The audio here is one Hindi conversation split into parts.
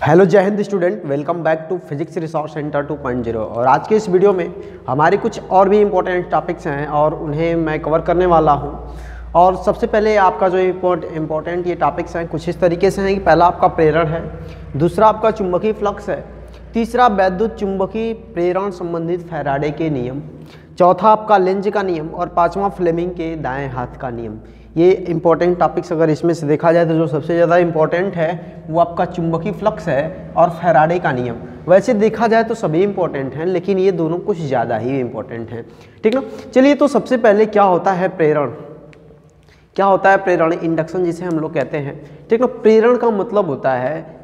Hello Jai Hind student, welcome back to physics resource centre 2.0। और आज के इस वीडियो में हमारे कुछ और भी इम्पोर्टेंट टॉपिक्स हैं और उन्हें मैं कवर करने वाला हूं। और सबसे पहले आपका जो इम्पोर्टेंट ये टॉपिक्स हैं कुछ इस तरीके से हैं कि पहला आपका प्रेरण है, दूसरा आपका चुंबकीय फ्लक्स है, तीसरा वैद्युत चुंबकीय प्रेरण संबंधित फैराडे के नियम, चौथा आपका लेंज का नियम और पाँचवा फ्लेमिंग के दाएँ हाथ का नियम। ये इंपॉर्टेंट टॉपिक्स अगर इसमें से देखा जाए तो जो सबसे ज़्यादा इंपॉर्टेंट है वो आपका चुंबकीय फ्लक्स है और फैराडे का नियम। वैसे देखा जाए तो सभी इंपॉर्टेंट हैं, लेकिन ये दोनों कुछ ज़्यादा ही इंपॉर्टेंट हैं, ठीक ना। चलिए, तो सबसे पहले क्या होता है प्रेरण। क्या होता है प्रेरण? इंडक्शन जिसे हम लोग कहते हैं, ठीक ना। प्रेरण का मतलब होता है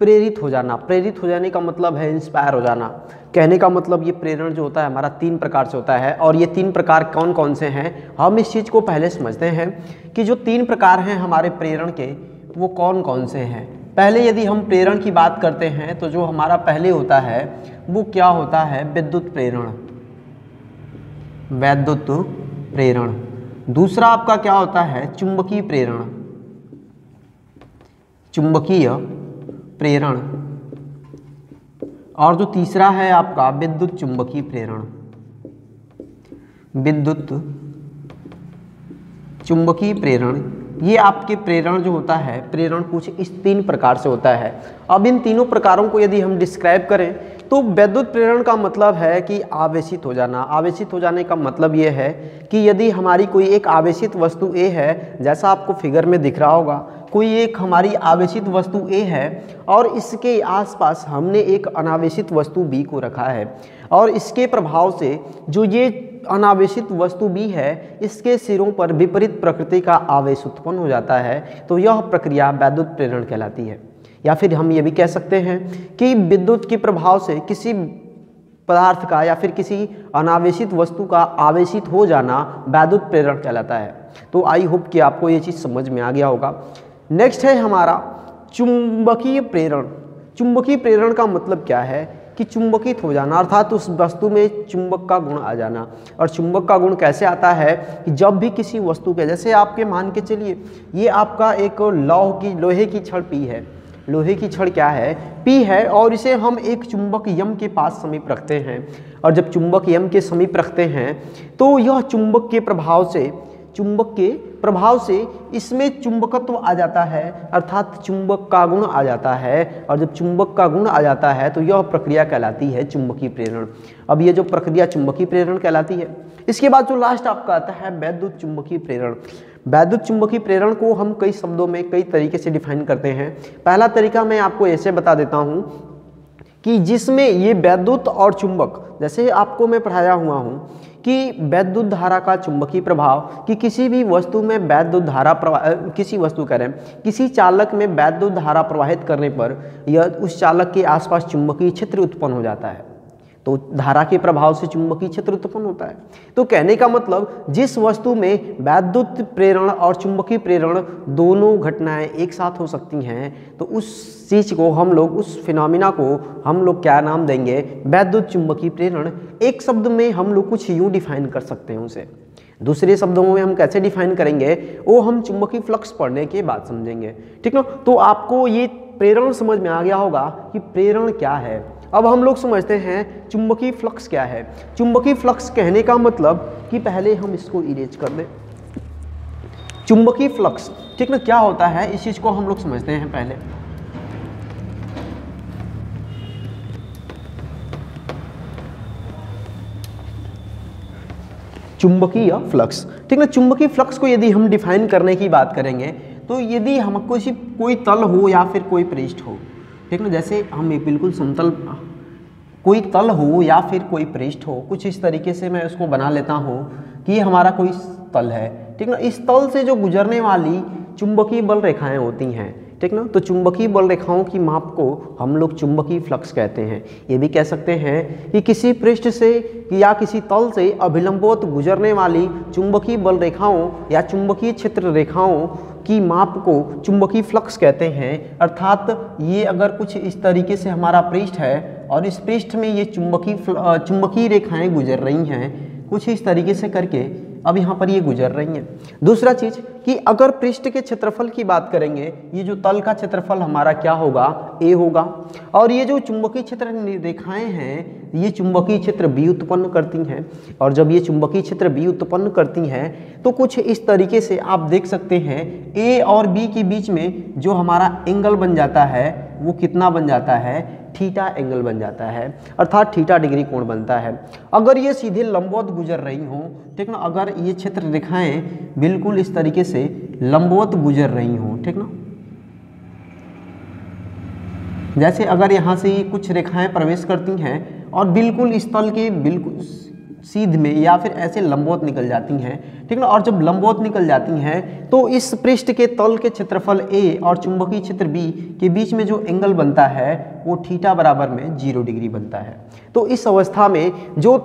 प्रेरित हो जाना। प्रेरित हो जाने का मतलब है इंस्पायर हो जाना। कहने का मतलब ये प्रेरण जो होता है हमारा 3 प्रकार से होता है। और ये 3 प्रकार कौन कौन से हैं हम इस चीज़ को पहले समझते हैं कि जो 3 प्रकार हैं हमारे प्रेरण के वो कौन कौन से हैं। पहले यदि हम प्रेरण की बात करते हैं तो जो हमारा पहले होता है वो क्या होता है? विद्युत प्रेरण। वैद्युत प्रेरण। दूसरा आपका क्या होता है? चुंबकीय प्रेरण। चुंबकीय प्रेरण। और जो तीसरा है आपका विद्युत चुंबकीय प्रेरण। विद्युत चुंबकीय प्रेरण। ये आपके प्रेरण जो होता है, प्रेरण कुछ इस 3 प्रकार से होता है। अब इन तीनों प्रकारों को यदि हम डिस्क्राइब करें तो वैद्युत प्रेरण का मतलब है कि आवेशित हो जाना। आवेशित हो जाने का मतलब ये है कि यदि हमारी कोई एक आवेशित वस्तु ए है, जैसा आपको फिगर में दिख रहा होगा, कोई एक हमारी आवेशित वस्तु ए है और इसके आसपास हमने एक अनावेशित वस्तु बी को रखा है और इसके प्रभाव से जो ये अनावेशित वस्तु बी है इसके सिरों पर विपरीत प्रकृति का आवेश उत्पन्न हो जाता है, तो यह प्रक्रिया वैद्युत प्रेरण कहलाती है। या फिर हम ये भी कह सकते हैं कि विद्युत के प्रभाव से किसी पदार्थ का या फिर किसी अनावेशित वस्तु का आवेशित हो जाना वैद्युत प्रेरण कहलाता है। तो आई होप कि आपको ये चीज़ समझ में आ गया होगा। नेक्स्ट है हमारा चुंबकीय प्रेरण। चुंबकीय प्रेरण का मतलब क्या है कि चुंबकित हो जाना, अर्थात उस वस्तु में चुंबक का गुण आ जाना। और चुंबक का गुण कैसे आता है कि जब भी किसी वस्तु के, जैसे आपके मान के चलिए ये आपका एक लोहे की छड़ पी है। लोहे की छड़ क्या है? पी है। और इसे हम एक चुंबक यम के पास समीप रखते हैं और जब चुंबक यम के समीप रखते हैं तो यह चुंबक के प्रभाव से इसमें चुंबकत्व आ जाता है, अर्थात चुंबक का गुण आ जाता है। और जब चुंबक का गुण आ जाता है तो यह प्रक्रिया कहलाती है चुंबकीय प्रेरण। अब ये जो प्रक्रिया चुंबकीय प्रेरण कहलाती है, इसके बाद जो लास्ट आपका आता है वैद्युत चुंबकीय प्रेरण। वैद्युत चुंबकीय प्रेरण को हम कई शब्दों में कई तरीके से डिफाइन करते हैं। पहला तरीका मैं आपको ऐसे बता देता हूँ कि जिसमें ये वैद्युत और चुंबक, जैसे आपको मैं पढ़ाया हुआ हूँ कि वैद्युत धारा का चुंबकीय प्रभाव, कि किसी भी वस्तु में वैद्युत धारा किसी चालक में वैद्युत धारा प्रवाहित करने पर यह उस चालक के आसपास चुंबकीय क्षेत्र उत्पन्न हो जाता है। तो धारा के प्रभाव से चुंबकीय क्षेत्र उत्पन्न होता है। तो कहने का मतलब जिस वस्तु में वैद्युत प्रेरण और चुंबकीय प्रेरण दोनों घटनाएं एक साथ हो सकती हैं तो उस चीज़ को हम लोग, उस फिनोमिना को हम लोग क्या नाम देंगे? वैद्युत चुंबकीय प्रेरण। एक शब्द में हम लोग कुछ यूँ डिफाइन कर सकते हैं उसे। दूसरे शब्दों में हम कैसे डिफाइन करेंगे वो हम चुंबकीय फ्लक्स पढ़ने के बाद समझेंगे, ठीक ना। तो आपको ये प्रेरण समझ में आ गया होगा कि प्रेरण क्या है। अब हम लोग समझते हैं चुंबकीय फ्लक्स क्या है। चुंबकीय फ्लक्स कहने का मतलब कि पहले हम इसको इरेज कर दें। चुंबकीय फ्लक्स, ठीक ना, क्या होता है इस चीज़ को हम लोग समझते हैं पहले। चुंबकीय फ्लक्स, ठीक ना। चुंबकीय फ्लक्स को यदि हम डिफाइन करने की बात करेंगे तो यदि हमको कोई तल हो या फिर कोई पृष्ठ हो, ठीक ना, जैसे हम बिल्कुल समतल, कोई तल हो या फिर कोई पृष्ठ हो, कुछ इस तरीके से मैं उसको बना लेता हूँ कि ये हमारा कोई तल है, ठीक ना। इस तल से जो गुजरने वाली चुंबकीय बल रेखाएं होती हैं, ठीक ना, तो चुंबकीय बल रेखाओं की माप को हम लोग चुंबकीय फ्लक्स कहते हैं। ये भी कह सकते हैं कि किसी पृष्ठ से या किसी तल से अभिलंबवत गुजरने वाली चुंबकीय बल रेखाओं या चुंबकीय क्षेत्र रेखाओं की माप को चुंबकीय फ्लक्स कहते हैं। अर्थात ये अगर कुछ इस तरीके से हमारा पृष्ठ है और इस पृष्ठ में ये चुंबकीय रेखाएं गुजर रही हैं कुछ इस तरीके से करके, अब यहाँ पर ये गुजर रही हैं। दूसरा चीज़ कि अगर पृष्ठ के क्षेत्रफल की बात करेंगे, ये जो तल का क्षेत्रफल हमारा क्या होगा, a होगा, और ये जो चुंबकीय क्षेत्र रेखाएं हैं ये चुंबकीय क्षेत्र b उत्पन्न करती हैं, और जब ये चुंबकीय क्षेत्र b उत्पन्न करती हैं तो कुछ इस तरीके से आप देख सकते हैं a और b के बीच में जो हमारा एंगल बन जाता है वो कितना बन जाता है, थीटा एंगल बन जाता है, अर्थात थीटा डिग्री कोण बनता है। अगर ये सीधे लंबवत गुजर रही हों, ठीक ना, अगर ये क्षेत्र रेखाएं बिल्कुल इस तरीके से लंबवत गुजर रही हों, ठीक ना, जैसे अगर यहाँ से कुछ रेखाएं प्रवेश करती हैं और बिल्कुल इस तल के बिल्कुल सीध में या फिर ऐसे लंबवत निकल जाती हैं, ठीक ना, और जब लंबवत निकल जाती हैं तो इस पृष्ठ के तल के क्षेत्रफल a और चुंबकीय क्षेत्र b के बीच में जो एंगल बनता है वो थीटा बराबर में 0 डिग्री बनता है। तो इस अवस्था में जो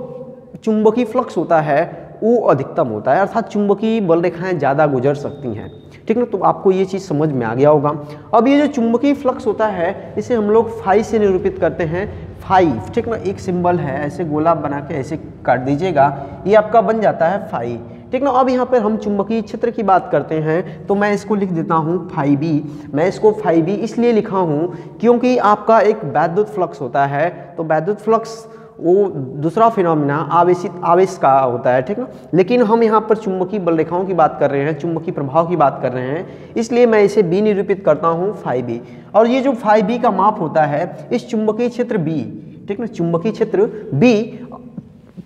चुंबकीय फ्लक्स होता है वो अधिकतम होता है, अर्थात चुंबकीय बल रेखाएं ज़्यादा गुजर सकती हैं, ठीक ना। तो आपको ये चीज़ समझ में आ गया होगा। अब ये जो चुंबकीय फ्लक्स होता है इसे हम लोग फाई से निरूपित करते हैं, फाई, ठीक ना, एक सिंबल है, ऐसे गोला बना के ऐसे काट दीजिएगा, ये आपका बन जाता है फाई, ठीक ना। अब यहाँ पर हम चुंबकीय क्षेत्र की बात करते हैं तो मैं इसको लिख देता हूँ फाई बी। मैं इसको फाई बी इसलिए लिखा हूँ क्योंकि आपका एक वैद्युत फ्लक्स होता है, तो वैद्युत फ्लक्स वो दूसरा फिनोमिना आवेश का होता है, ठीक ना, लेकिन हम यहाँ पर चुंबकीय बल रेखाओं की बात कर रहे हैं, चुंबकीय प्रभाव की बात कर रहे हैं, इसलिए मैं इसे बी निरूपित करता हूँ फाई बी। और ये जो फाई बी का माप होता है इस चुंबकीय क्षेत्र बी, ठीक ना, चुंबकीय क्षेत्र बी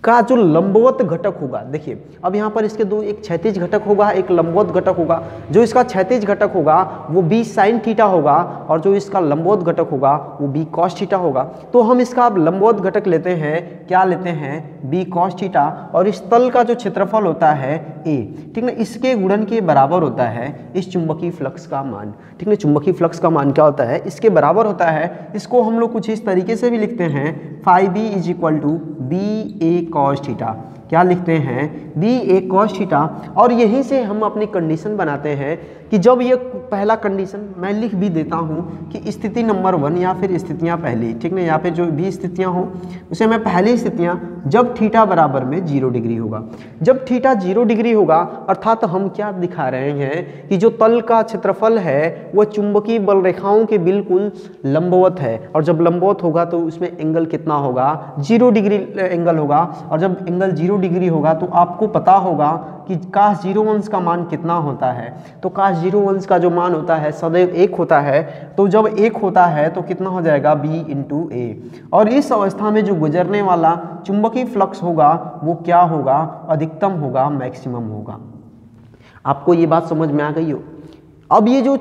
का जो लंबवत घटक होगा, देखिए अब यहाँ पर इसके दो, एक क्षैतिज घटक होगा, एक लंबवत घटक होगा। जो इसका क्षैतिज घटक होगा वो b साइन थीटा होगा और जो इसका लंबवत घटक होगा वो b कॉस थीटा होगा। तो हम इसका अब लंबवत घटक लेते हैं, क्या लेते हैं, b कॉस थीटा, और इस तल का जो क्षेत्रफल होता है a, ठीक ना, इसके गुणन के बराबर होता है इस चुंबकीय फ्लक्स का मान, ठीक ना। चुंबकीय फ्लक्स का मान क्या होता है, इसके बराबर होता है। इसको हम लोग कुछ इस तरीके से भी लिखते हैं, phi B is equal to B A cos theta, क्या लिखते हैं, बी ए कॉस थीटा। और यहीं से हम अपनी कंडीशन बनाते हैं कि जब ये पहला कंडीशन मैं लिख भी देता हूँ कि स्थिति नंबर 1 या फिर स्थितियाँ पहली, ठीक ना, यहाँ पे जो भी स्थितियाँ हों उसे मैं पहली स्थितियाँ जब थीटा बराबर में 0 डिग्री होगा। जब थीटा 0 डिग्री होगा अर्थात हम क्या दिखा रहे हैं कि जो तल का क्षेत्रफल है वह चुंबकीय बल रेखाओं के बिल्कुल लंबवत है, और जब लंबवत होगा तो उसमें एंगल कितना होगा, 0 डिग्री एंगल होगा। और जब एंगल 0 डिग्री होगा तो आपको पता होगा कि cos 0 अंश का मान कितना होता है, तो cos 0 अंश का जो मान होता है सदैव 1 होता है। तो जब 1 होता है तो कितना हो जाएगा, b इंटू ए। और इस अवस्था में जो गुजरने वाला चुंबकीय फ्लक्स होगा वो क्या होगा, अधिकतम होगा, मैक्सिमम होगा। आपको ये बात समझ में आ गई हो। अब ये जो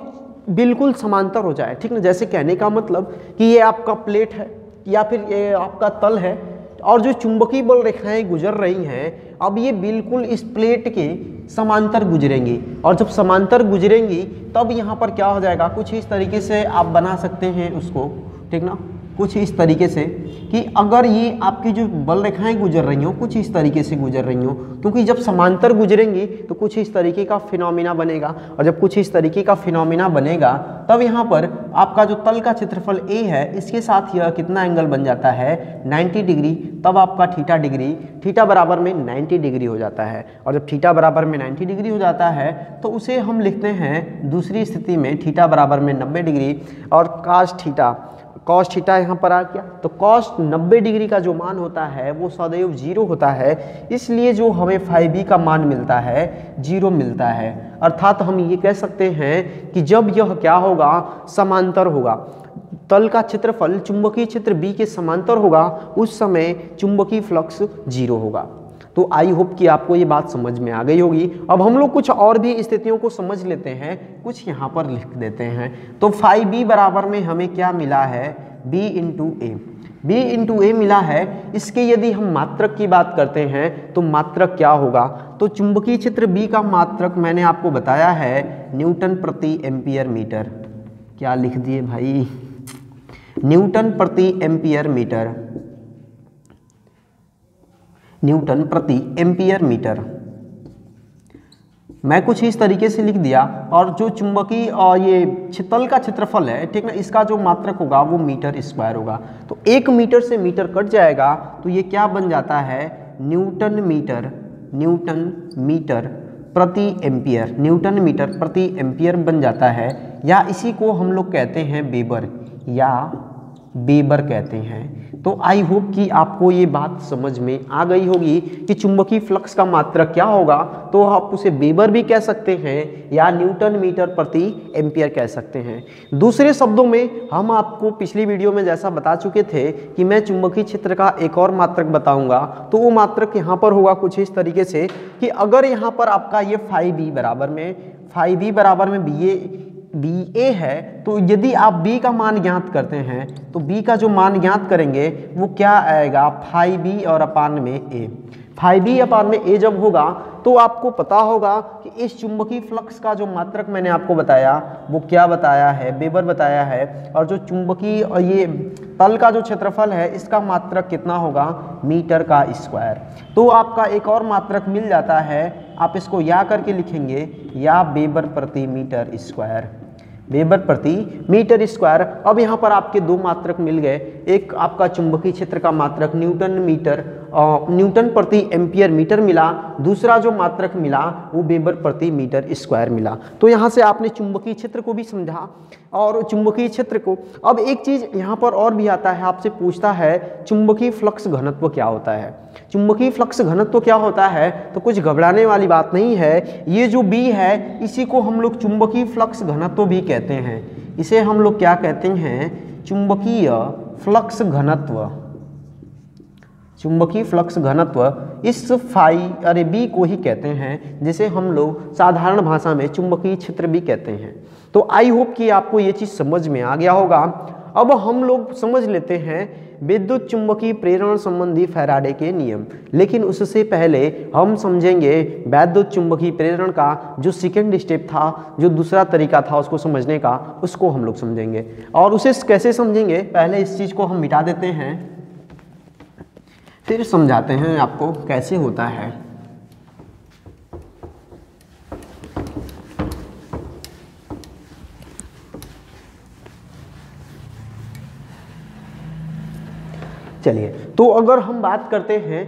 बिल्कुल समांतर हो जाए, ठीक ना, जैसे कहने का मतलब कि ये आपका प्लेट है या फिर ये आपका तल है और जो चुंबकीय बल रेखाएं गुजर रही हैं अब ये बिल्कुल इस प्लेट के समांतर गुजरेंगी, और जब समांतर गुजरेंगी तब यहाँ पर क्या हो जाएगा, कुछ इस तरीके से आप बना सकते हैं उसको, ठीक ना, कुछ इस तरीके से कि अगर ये आपकी जो बल रेखाएं गुजर रही हो कुछ इस तरीके से गुजर रही हो, क्योंकि जब समांतर गुजरेंगी तो कुछ इस तरीके का फिनोमिना बनेगा, और जब कुछ इस तरीके का फिनोमिना बनेगा तब यहाँ पर आपका जो तल का क्षेत्रफल a है इसके साथ यह कितना एंगल बन जाता है, 90 डिग्री। तब आपका थीटा डिग्री, थीटा बराबर में 90 डिग्री हो जाता है। और जब थीटा बराबर में 90 डिग्री हो जाता है तो उसे हम लिखते हैं दूसरी स्थिति में थीटा बराबर में 90 डिग्री, और कॉस थीटा यहाँ पर आ गया। तो कॉस 90 डिग्री का जो मान होता है वो सदैव 0 होता है, इसलिए जो हमें फाई बी का मान मिलता है 0 मिलता है। अर्थात हम ये कह सकते हैं कि जब यह क्या होगा, समांतर होगा, तल का क्षेत्रफल चुंबकीय क्षेत्र बी के समांतर होगा, उस समय चुंबकीय फ्लक्स 0 होगा। तो आई होप कि आपको ये बात समझ में आ गई होगी। अब हम लोग कुछ और भी स्थितियों को समझ लेते हैं, कुछ यहाँ पर लिख देते हैं। तो फाई बी बराबर में हमें क्या मिला है, b इंटू ए, b इंटू ए मिला है। इसके यदि हम मात्रक की बात करते हैं तो मात्रक क्या होगा, तो चुंबकीय क्षेत्र b का मात्रक मैंने आपको बताया है न्यूटन प्रति एम्पियर मीटर। क्या लिख दिए भाई, न्यूटन प्रति एम्पियर मीटर, न्यूटन प्रति एम्पियर मीटर। मैं कुछ इस तरीके से लिख दिया। और जो चुंबकीय और ये तल का क्षेत्रफल है, ठीक ना, इसका जो मात्रक होगा वो मीटर स्क्वायर होगा। तो 1 मीटर से मीटर कट जाएगा तो ये क्या बन जाता है, न्यूटन मीटर न्यूटन मीटर प्रति एम्पियर, न्यूटन मीटर प्रति एम्पियर बन जाता है, या इसी को हम लोग कहते हैं वेबर या वेबर कहते हैं। तो आई होप कि आपको ये बात समझ में आ गई होगी कि चुंबकीय फ्लक्स का मात्रक क्या होगा। तो आप उसे वेबर भी कह सकते हैं या न्यूटन मीटर प्रति एम्पियर कह सकते हैं। दूसरे शब्दों में हम आपको पिछली वीडियो में जैसा बता चुके थे कि मैं चुंबकीय क्षेत्र का एक और मात्रक बताऊंगा, तो वो मात्रक यहाँ पर होगा कुछ इस तरीके से कि अगर यहाँ पर आपका ये फाई बी बराबर में बी ए है, तो यदि आप b का मान ज्ञात करते हैं तो b का जो मान ज्ञात करेंगे वो क्या आएगा, फाई बी और अपान में ए। फाई बी अपान में ए जब होगा तो आपको पता होगा कि इस चुंबकीय फ्लक्स का जो मात्रक मैंने आपको बताया वो क्या बताया है, वेबर बताया है। और जो चुंबकीय और ये तल का जो क्षेत्रफल है इसका मात्रक कितना होगा, मीटर का स्क्वायर। तो आपका एक और मात्रक मिल जाता है, आप इसको या करके लिखेंगे, या वेबर प्रति मीटर स्क्वायर, वेबर प्रति मीटर स्क्वायर। अब यहाँ पर आपके दो मात्रक मिल गए, एक आपका चुंबकीय क्षेत्र का मात्रक न्यूटन प्रति एम्पियर मीटर मिला, दूसरा जो मात्रक मिला वो वेबर प्रति मीटर स्क्वायर मिला। तो यहाँ से आपने चुंबकीय क्षेत्र को भी समझा और चुंबकीय क्षेत्र को। अब एक चीज़ यहाँ पर और भी आता है, आपसे पूछता है चुंबकीय फ्लक्स घनत्व क्या होता है। चुंबकीय फ्लक्स घनत्व क्या होता है, तो कुछ घबराने वाली बात नहीं है। ये जो B है इसी को हम लोग चुंबकीय फ्लक्स घनत्व भी कहते हैं। इसे हम लोग क्या कहते हैं, चुंबकीय फ्लक्स घनत्व। चुंबकीय फ्लक्स घनत्व इस B को ही कहते हैं, जिसे हम लोग साधारण भाषा में चुंबकीय क्षेत्र भी कहते हैं। तो आई होप कि आपको ये चीज़ समझ में आ गया होगा। अब हम लोग समझ लेते हैं विद्युत चुंबकीय प्रेरण संबंधी फैराडे के नियम, लेकिन उससे पहले हम समझेंगे वैद्युत चुंबकीय प्रेरण का जो सेकेंड स्टेप था, जो दूसरा तरीका था उसको समझने का, उसको हम लोग समझेंगे। और उसे कैसे समझेंगे, पहले इस चीज़ को हम मिटा देते हैं, फिर समझाते हैं आपको कैसे होता है। चलिए, तो अगर हम बात करते हैं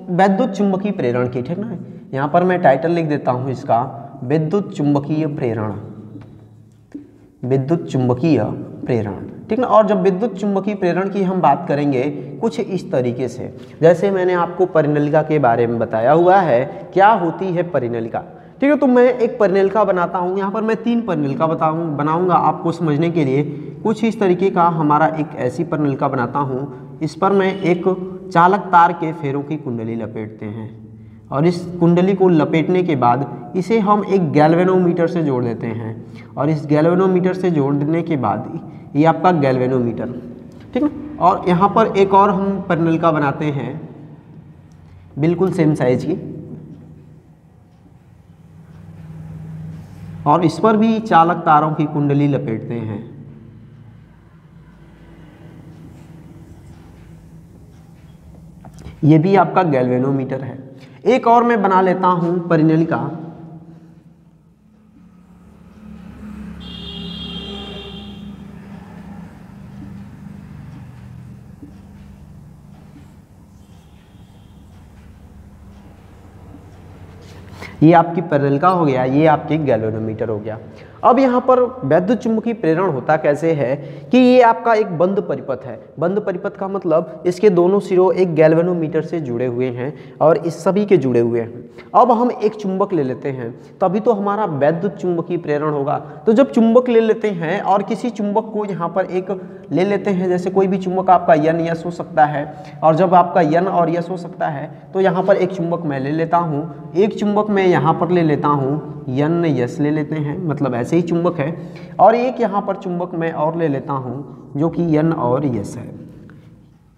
वैद्युत चुंबकीय प्रेरण की, ठीक ना, यहाँ पर मैं टाइटल लिख देता हूँ इसका, विद्युत चुंबकीय प्रेरण, विद्युत चुंबकीय प्रेरण, ठीक ना। और जब विद्युत चुंबकीय प्रेरण की हम बात करेंगे कुछ इस तरीके से, जैसे मैंने आपको परिनलिका के बारे में बताया हुआ है, क्या होती है परिनलिका, ठीक है। तो मैं एक परिनलिका बनाता हूँ, यहाँ पर मैं 3 परिनलिका बनाऊंगा आपको समझने के लिए। कुछ इस तरीके का हमारा एक ऐसी परिनलिका बनाता हूँ, इस पर मैं एक चालक तार के फेरों की कुंडली लपेटते हैं, और इस कुंडली को लपेटने के बाद इसे हम एक गैल्वेनोमीटर से जोड़ देते हैं, और इस गैल्वेनोमीटर से जोड़ने के बाद ये आपका गैल्वेनोमीटर, ठीक है। और यहाँ पर एक और हम परिनलिका बनाते हैं बिल्कुल सेम साइज की, और इस पर भी चालक तारों की कुंडली लपेटते हैं। ये भी आपका गैल्वेनोमीटर है। एक और मैं बना लेता हूं परिनलिका, ये आपकी परिनलिका हो गया, ये आपकी गैल्वेनोमीटर हो गया। अब यहाँ पर वैद्युत चुंबकीय प्रेरण होता कैसे है कि ये आपका एक बंद परिपथ है। बंद परिपथ का मतलब इसके दोनों सिरों एक गैल्वेनोमीटर से जुड़े हुए हैं और इस सभी के जुड़े हुए हैं। अब हम एक चुंबक ले लेते हैं, तभी तो हमारा वैद्युत चुंबकीय प्रेरण होगा। तो जब चुंबक ले लेते हैं और किसी चुंबक को यहाँ पर एक ले लेते हैं, जैसे कोई भी चुंबक आपका यन यस हो सकता है, और जब आपका यन और यस हो सकता है तो यहाँ पर एक चुंबक मैं ले लेता हूँ, एक चुंबक मैं यहाँ पर ले लेता हूँ, यन यस ले लेते हैं, मतलब ऐसे ही चुंबक है, और एक यहाँ पर चुंबक मैं और ले लेता हूँ जो कि यन और यस है,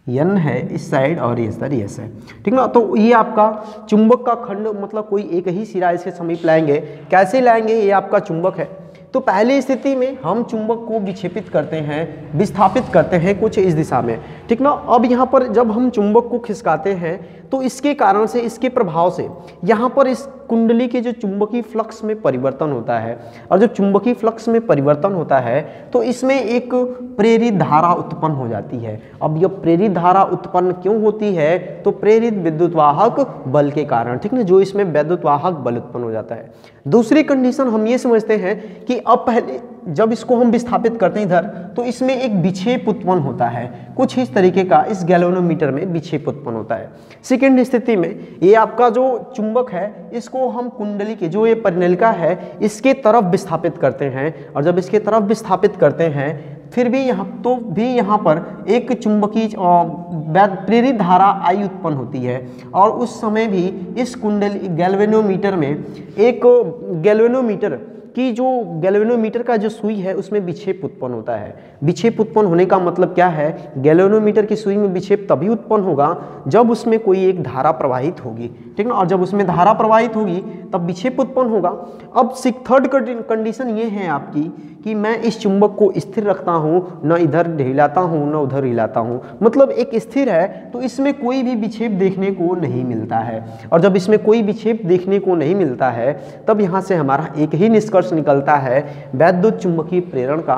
यन है इस साइड और इस साइड यस है, ठीक ना। तो ये आपका चुंबक का खंड, मतलब कोई एक ही सिरा इसके समीप लाएंगे। कैसे लाएंगे, ये आपका चुंबक है। तो पहली स्थिति में हम चुंबक को विक्षेपित करते हैं, विस्थापित करते हैं कुछ इस दिशा में, ठीक ना। अब यहाँ पर जब हम चुंबक को खिसकाते हैं तो इसके कारण से, इसके प्रभाव से यहाँ पर इस कुंडली के जो चुंबकीय फ्लक्स में परिवर्तन होता है, और जब चुंबकीय फ्लक्स में परिवर्तन होता है तो इसमें एक प्रेरित धारा उत्पन्न हो जाती है। अब यह प्रेरित धारा उत्पन्न क्यों होती है? तो प्रेरित विद्युतवाहक बल के कारण, ठीक ना, जो इसमें विद्युतवाहक बल उत्पन्न हो जाता है। दूसरी कंडीशन हम ये समझते हैं कि अब पहले जब इसको हम विस्थापित करते हैं इधर, तो इसमें एक विक्षेप उत्पन्न होता है, कुछ इस तरीके का इस गैल्वेनोमीटर में विक्षेप उत्पन्न होता है। सेकेंड स्थिति में ये आपका जो चुंबक है इसको हम कुंडली के जो ये परिनलिका है इसके तरफ विस्थापित करते हैं, और जब इसके तरफ विस्थापित करते हैं फिर भी यहाँ पर एक चुंबकीय प्रेरित धारा आई उत्पन्न होती है, और उस समय भी इस कुंडली गैल्वेनोमीटर में एक गैल्वेनोमीटर कि जो गैल्वेनोमीटर का जो सुई है उसमें विक्षेप उत्पन्न होता है। विक्षेप उत्पन्न होने का मतलब क्या है? गैल्वेनोमीटर की सुई में विक्षेप तभी उत्पन्न होगा जब उसमें कोई एक धारा प्रवाहित होगी, ठीक ना, और जब उसमें धारा प्रवाहित होगी तब विक्षेप उत्पन्न होगा। अब थर्ड कंडीशन ये है आपकी कि मैं इस चुंबक को स्थिर रखता हूँ, न इधर हिलाता हूँ न उधर हिलाता हूँ, मतलब एक स्थिर है तो इसमें कोई भी विक्षेप देखने को नहीं मिलता है। और जब इसमें कोई विक्षेप देखने को नहीं मिलता है तब यहाँ से हमारा एक ही निष्कर्ष निकलता है वैद्युत चुंबकीय प्रेरण का,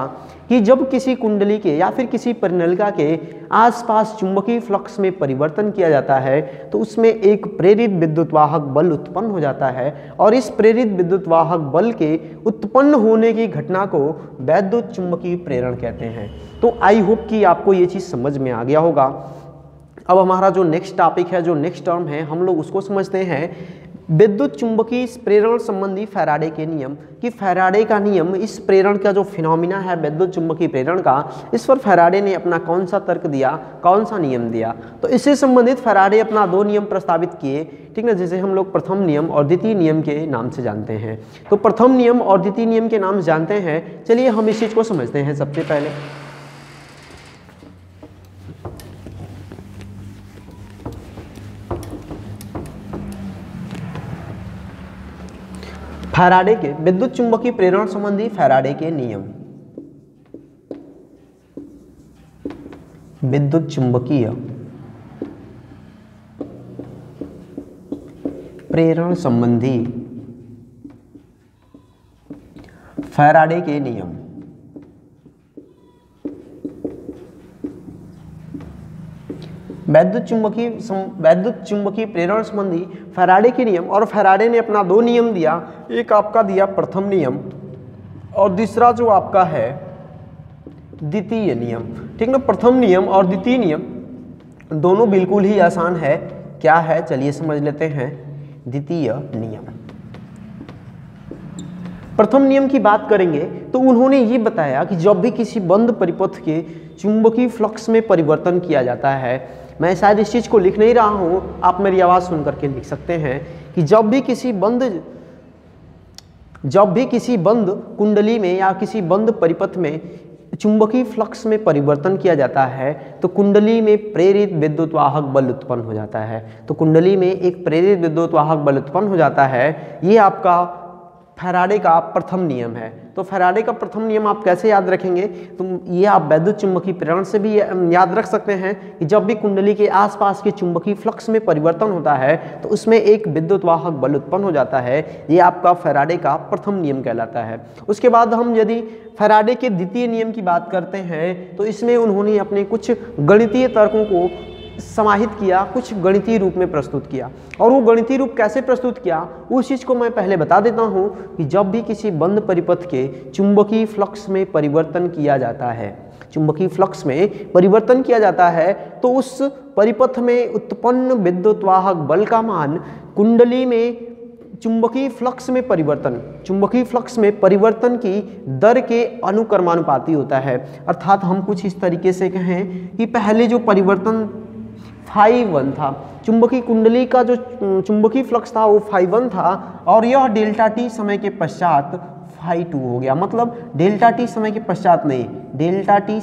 कि जब किसी कुंडली के या फिर किसी परिनलिका के आसपास चुंबकीय फ्लक्स में परिवर्तन किया जाता है तो उसमें एक प्रेरित विद्युतवाहक बल उत्पन्न हो जाता है, और इस प्रेरित विद्युतवाहक बल के उत्पन्न होने की घटना को वैद्युत चुंबकीय प्रेरण कहते हैं। तो आई होप कि आपको ये चीज़ समझ में आ गया होगा। अब हमारा जो नेक्स्ट टॉपिक है, जो नेक्स्ट टर्म है, हम लोग उसको समझते हैं विद्युत चुंबकीय प्रेरण संबंधी फैराडे के नियम। कि फैराडे का नियम, इस प्रेरण का जो फिनोमिना है विद्युत चुंबकीय प्रेरण का, इस पर फैराडे ने अपना कौन सा तर्क दिया, कौन सा नियम दिया। तो इससे संबंधित फैराडे अपना 2 नियम प्रस्तावित किए, ठीक ना, जिसे हम लोग प्रथम नियम और द्वितीय नियम के नाम से जानते हैं। तो प्रथम नियम और द्वितीय नियम के नाम से जानते हैं, चलिए हम इस चीज़ को समझते हैं। सबसे पहले फैराडे के विद्युत चुंबकीय प्रेरण संबंधी फैराडे के नियम। विद्युत चुंबकीय प्रेरण संबंधी फैराडे के नियम। वैद्युत चुंबकीय प्रेरण संबंधी फैराडे के नियम, और फैराडे ने अपना 2 नियम दिया। एक आपका दिया प्रथम नियम और दूसरा जो आपका है द्वितीय नियम, ठीक ना। प्रथम नियम और द्वितीय नियम दोनों बिल्कुल ही आसान है। क्या है चलिए समझ लेते हैं। द्वितीय नियम, प्रथम नियम की बात करेंगे तो उन्होंने ये बताया कि जब भी किसी बंद परिपथ के चुंबकीय फ्लक्स में परिवर्तन किया जाता है, मैं शायद इस चीज़ को लिख नहीं रहा हूँ, आप मेरी आवाज़ सुन करके लिख सकते हैं कि जब भी किसी बंद कुंडली में या किसी बंद परिपथ में चुंबकीय फ्लक्स में परिवर्तन किया जाता है तो कुंडली में प्रेरित विद्युतवाहक बल उत्पन्न हो जाता है। तो कुंडली में एक प्रेरित विद्युतवाहक बल उत्पन्न हो जाता है। ये आपका फैराडे का प्रथम नियम है। तो फैराडे का प्रथम नियम आप कैसे याद रखेंगे? तो ये आप वैद्युत चुंबकीय प्रेरण से भी याद रख सकते हैं कि जब भी कुंडली के आसपास के चुंबकीय फ्लक्स में परिवर्तन होता है तो उसमें एक विद्युतवाहक बल उत्पन्न हो जाता है। ये आपका फैराडे का प्रथम नियम कहलाता है। उसके बाद हम यदि फैराडे के द्वितीय नियम की बात करते हैं तो इसमें उन्होंने अपने कुछ गणितीय तर्कों को समाहित किया, कुछ गणितीय रूप में प्रस्तुत किया। और वो गणितीय रूप कैसे प्रस्तुत किया उस चीज़ को मैं पहले बता देता हूँ कि जब भी किसी बंद परिपथ के चुंबकीय फ्लक्स में परिवर्तन किया जाता है, चुंबकीय फ्लक्स में परिवर्तन किया जाता है तो उस परिपथ में उत्पन्न विद्युतवाहक बल का मान कुंडली में चुंबकीय फ्लक्स में परिवर्तन की दर के अनुक्रमानुपाती होता है। अर्थात हम कुछ इस तरीके से कहें कि पहले जो परिवर्तन φ1 था, चुंबकीय कुंडली का जो चुंबकीय फ्लक्स था वो φ1 था, और यह डेल्टा टी समय के पश्चात φ2 हो गया। मतलब डेल्टा टी समय के पश्चात नहीं, डेल्टा टी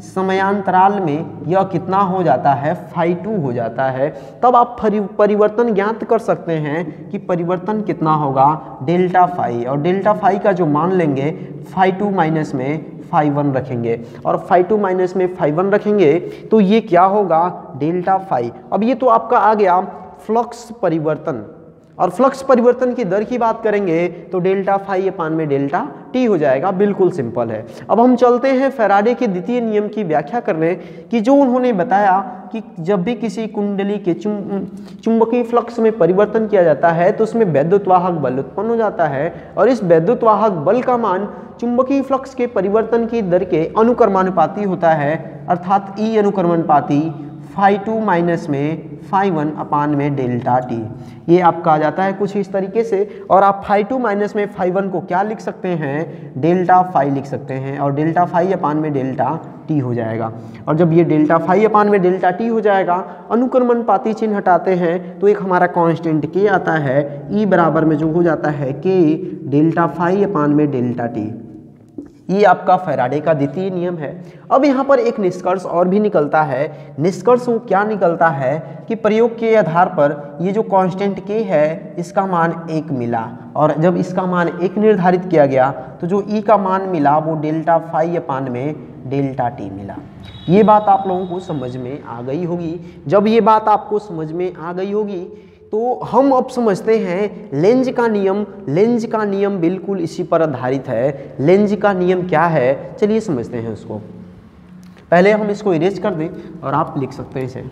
समयांतराल में यह कितना हो जाता है, φ2 हो जाता है। तब आप परिवर्तन ज्ञात कर सकते हैं कि परिवर्तन कितना होगा, डेल्टा फाई, और डेल्टा फाई का जो मान लेंगे φ2 माइनस में φ1 रखेंगे और φ2 माइनस में φ1 रखेंगे तो ये क्या होगा, डेल्टा फाई। अब ये तो आपका आ गया फ्लक्स परिवर्तन, और फ्लक्स परिवर्तन की दर की बात करेंगे तो डेल्टा फाई अपान में डेल्टा टी हो जाएगा, बिल्कुल सिंपल है। अब हम चलते हैं फैराडे के द्वितीय नियम की व्याख्या करने कि जो उन्होंने बताया कि जब भी किसी कुंडली के चुंबकीय फ्लक्स में परिवर्तन किया जाता है तो उसमें वैद्युतवाहक बल उत्पन्न हो जाता है, और इस वैद्युतवाहक बल का मान चुंबकीय फ्लक्स के परिवर्तन की दर के अनुक्रमानुपाती होता है, अर्थात ई अनुक्रमानुपाती φ2 माइनस में φ1 अपान में डेल्टा टी। ये आपका आ जाता है कुछ इस तरीके से, और आप φ2 माइनस में φ1 को क्या लिख सकते हैं, डेल्टा फाई लिख सकते हैं, और डेल्टा फाई अपान में डेल्टा टी हो जाएगा। और जब ये डेल्टा फाई अपान में डेल्टा टी हो जाएगा, अनुक्रमणपाती चिन्ह हटाते हैं तो एक हमारा कांस्टेंट के आता है, ई बराबर में जो हो जाता है के डेल्टा फाई अपान में डेल्टा टी। ये आपका फैराडे का द्वितीय नियम है। अब यहाँ पर एक निष्कर्ष और भी निकलता है। निष्कर्ष वो क्या निकलता है कि प्रयोग के आधार पर ये जो कांस्टेंट के है इसका मान 1 मिला, और जब इसका मान 1 निर्धारित किया गया तो जो ई का मान मिला वो डेल्टा फाई अपान में डेल्टा टी मिला। ये बात आप लोगों को समझ में आ गई होगी। जब ये बात आपको समझ में आ गई होगी तो हम अब समझते हैं लेंज का नियम। लेंज का नियम बिल्कुल इसी पर आधारित है। लेंज का नियम क्या है, चलिए समझते हैं उसको। पहले हम इसको इरेज कर दें और आप लिख सकते हैं इसे।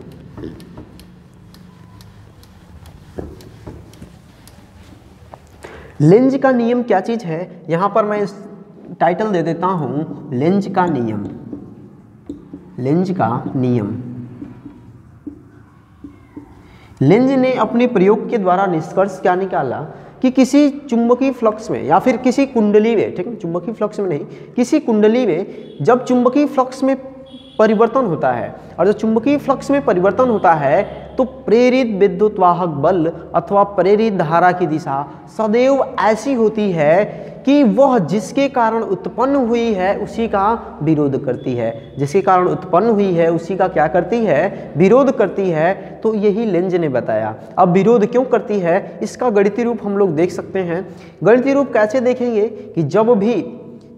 लेंज का नियम क्या चीज है, यहां पर मैं टाइटल दे देता हूं लेंज का नियम। लेंज का नियम, लेंज ने अपने प्रयोग के द्वारा निष्कर्ष क्या निकाला कि किसी चुंबकीय फ्लक्स में या फिर किसी कुंडली में, ठीक है, चुंबकीय फ्लक्स में नहीं, किसी कुंडली में जब चुंबकीय फ्लक्स में परिवर्तन होता है, और जब चुंबकीय फ्लक्स में परिवर्तन होता है तो प्रेरित विद्युत वाहक बल अथवा प्रेरित धारा की दिशा सदैव ऐसी होती है कि वह जिसके कारण उत्पन्न हुई है उसी का विरोध करती है। जिसके कारण उत्पन्न हुई है उसी का क्या करती है, विरोध करती है। तो यही लेंज ने बताया। अब विरोध क्यों करती है, इसका गणितीय रूप हम लोग देख सकते हैं। गणितीय रूप कैसे देखेंगे कि जब भी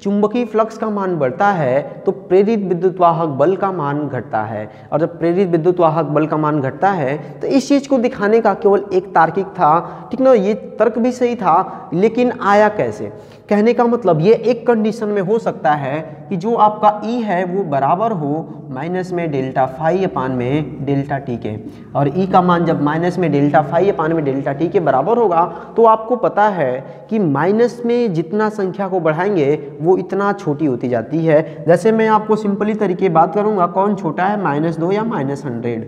चुंबकीय फ्लक्स का मान बढ़ता है तो प्रेरित विद्युतवाहक बल का मान घटता है, और जब प्रेरित विद्युतवाहक बल का मान घटता है तो इस चीज़ को दिखाने का केवल एक तार्किक था, ठीक ना, ये तर्क भी सही था, लेकिन आया कैसे। कहने का मतलब ये एक कंडीशन में हो सकता है कि जो आपका ई है वो बराबर हो माइनस में डेल्टा फाई अपान में डेल्टा टी के, और ई का मान जब माइनस में डेल्टा फाई अपान में डेल्टा टी के बराबर होगा तो आपको पता है कि माइनस में जितना संख्या को बढ़ाएंगे वो इतना छोटी होती जाती है। जैसे मैं आपको सिंपली तरीके बात करूंगा, कौन छोटा है, -2 या -100।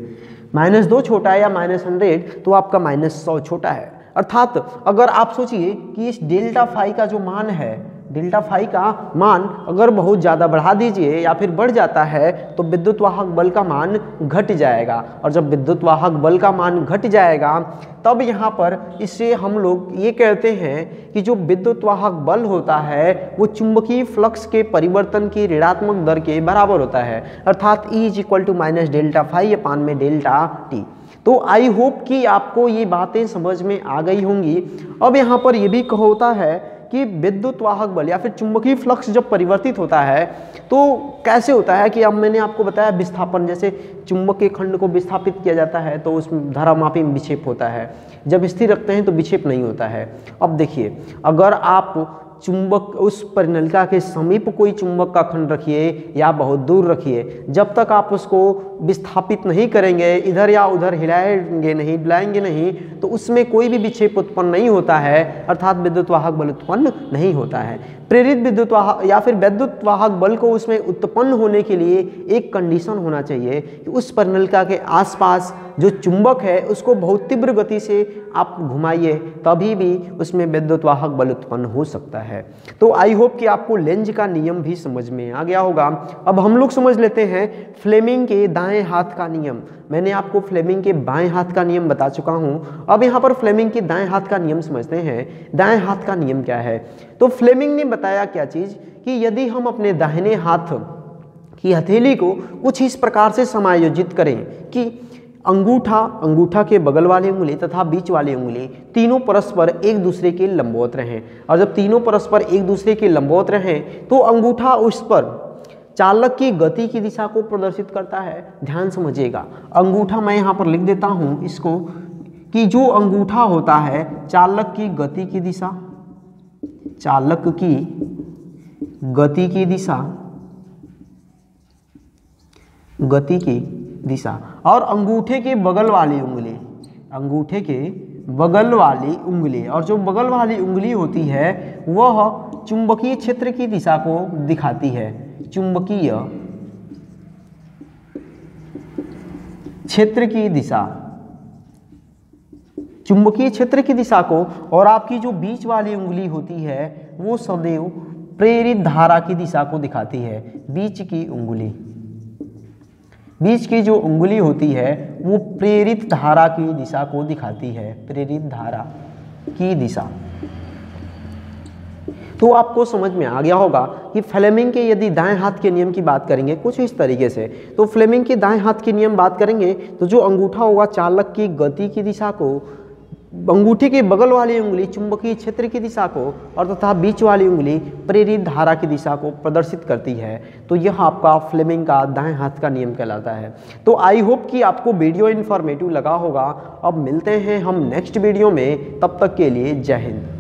-2 छोटा है या -100 तो आपका -100 छोटा है। अर्थात अगर आप सोचिए कि इस डेल्टा फाई का जो मान है, डेल्टा फाई का मान अगर बहुत ज़्यादा बढ़ा दीजिए या फिर बढ़ जाता है तो विद्युत वाहक बल का मान घट जाएगा, और जब विद्युत वाहक बल का मान घट जाएगा तब यहाँ पर इससे हम लोग ये कहते हैं कि जो विद्युत वाहक बल होता है वो चुंबकीय फ्लक्स के परिवर्तन की ऋणात्मक दर के बराबर होता है, अर्थात E = डेल्टा फाई अपान में डेल्टा टी। तो आई होप कि आपको ये बातें समझ में आ गई होंगी। अब यहाँ पर ये भी होता है कि विद्युत वाहक बल या फिर चुंबकीय फ्लक्स जब परिवर्तित होता है तो कैसे होता है कि अब मैंने आपको बताया विस्थापन, जैसे चुंबक के खंड को विस्थापित किया जाता है तो उसमें धारामापी में विक्षेप होता है, जब स्थिर रखते हैं तो विक्षेप नहीं होता है। अब देखिए, अगर आप चुंबक उस परिनलिका के समीप कोई चुंबक का खंड रखिए या बहुत दूर रखिए, जब तक आप उसको विस्थापित नहीं करेंगे, इधर या उधर हिलाएंगे नहीं, डुलाएंगे नहीं, तो उसमें कोई भी विक्षेप उत्पन्न नहीं होता है, अर्थात विद्युत वाहक बल उत्पन्न नहीं होता है। प्रेरित विद्युत वाहक या फिर विद्युत वाहक बल को उसमें उत्पन्न होने के लिए एक कंडीशन होना चाहिए कि उस परिनलिका के आसपास जो चुंबक है उसको बहुत तीव्र गति से आप घुमाइए, तभी भी उसमें विद्युत वाहक बल उत्पन्न हो सकता है। तो आई होप कि आपको लेंज का नियम भी समझ में आ गया होगा। अब हम लोग समझ लेते हैं फ्लेमिंग के दाएं हाथ का नियम। मैंने आपको फ्लेमिंग के बाएं हाथ का नियम बता चुका हूं, अब यहाँ पर फ्लेमिंग के दाएं हाथ का नियम समझते हैं। दाएं हाथ का नियम क्या है, तो फ्लेमिंग ने बताया क्या चीज़ कि यदि हम अपने दाहिने हाथ की हथेली को कुछ इस प्रकार से समायोजित करें कि अंगूठा, अंगूठा के बगल वाली उंगली तथा बीच वाली उंगली तीनों परस्पर एक दूसरे के लंबवत रहें। और जब तीनों परस्पर एक दूसरे के लंबवत रहें तो अंगूठा उस पर चालक की गति की दिशा को प्रदर्शित करता है। ध्यान समझिएगा, अंगूठा मैं यहाँ पर लिख देता हूँ इसको कि जो अंगूठा होता है चालक की गति की दिशा, चालक की गति की दिशा, गति की दिशा, और अंगूठे के बगल वाली उंगली, अंगूठे के बगल वाली उंगली, और जो बगल वाली उंगली होती है वह चुंबकीय क्षेत्र की दिशा को दिखाती है। चुंबकीय क्षेत्र की दिशा, चुंबकीय क्षेत्र की दिशा को, और आपकी जो बीच वाली उंगली होती है वो सदैव प्रेरित धारा की दिशा को दिखाती है। बीच की उंगली, बीच की जो उंगली होती है वो प्रेरित धारा की दिशा को दिखाती है, प्रेरित धारा की दिशा। तो आपको समझ में आ गया होगा कि फ्लेमिंग के यदि दाएं हाथ के नियम की बात करेंगे कुछ इस तरीके से, तो फ्लेमिंग के दाएं हाथ के नियम बात करेंगे तो जो अंगूठा होगा चालक की गति की दिशा को, अंगूठे के बगल वाली उंगली चुंबकीय क्षेत्र की दिशा को, और तथा बीच वाली उंगली प्रेरित धारा की दिशा को प्रदर्शित करती है। तो यह आपका फ्लेमिंग का दाएं हाथ का नियम कहलाता है। तो आई होप कि आपको वीडियो इन्फॉर्मेटिव लगा होगा। अब मिलते हैं हम नेक्स्ट वीडियो में, तब तक के लिए जय हिंद।